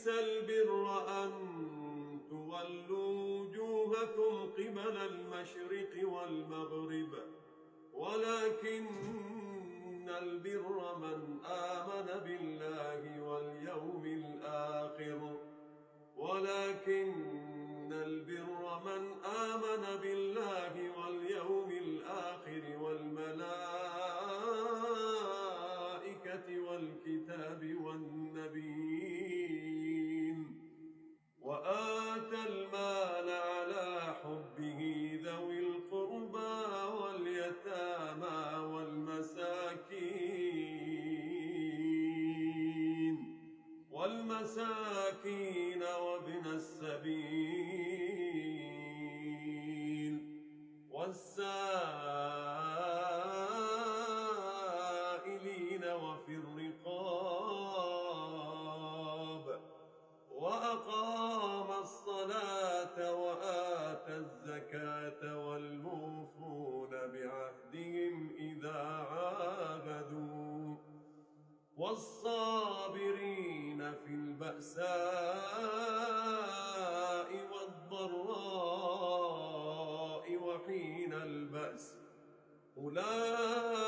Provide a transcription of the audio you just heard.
ليس البر أن تولوا وجوهكم قبل المشرق والمغرب ولكن البر من آمن بالله واليوم الآخر والملائكة والكتاب والنبيين وآتى المال على حبه ذوي القربى واليتامى والمساكين وابن السبيل والسائلين وفي الرقاب وأقام الصلاة وآتى الزكاة والموفون بعهدهم إذا عاهدوا والصابرين في البأساء والضراء وحين البأس أولئك